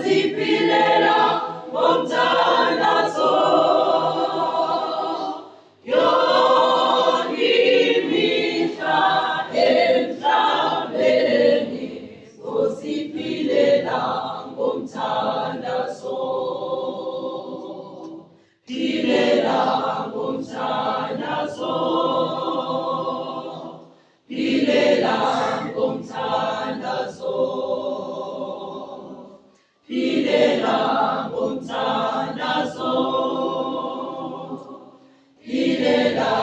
siziphilela ngomthandazo yonke imihla emhlabeni, siziphilela ngomthandazo, philela ngomthandazo, philela ngomthandazo, philela ngomthandazo, philela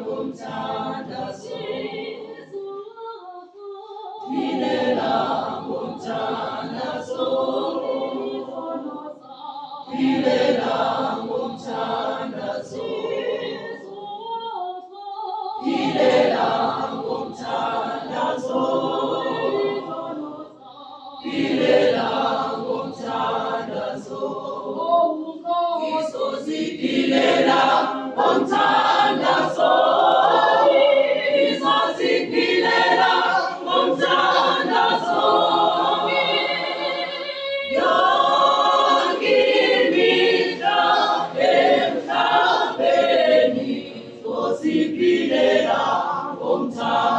ngomthandazo, philela ngomthandazo, philela ngomthandazo, philela ngomthandazo, philela ngomthandazo, sizoziphilela ngomthandazo, sizoziphilela ngomthandazo yonke imihla emhlabeni, sizoziphilela ngomthandazo.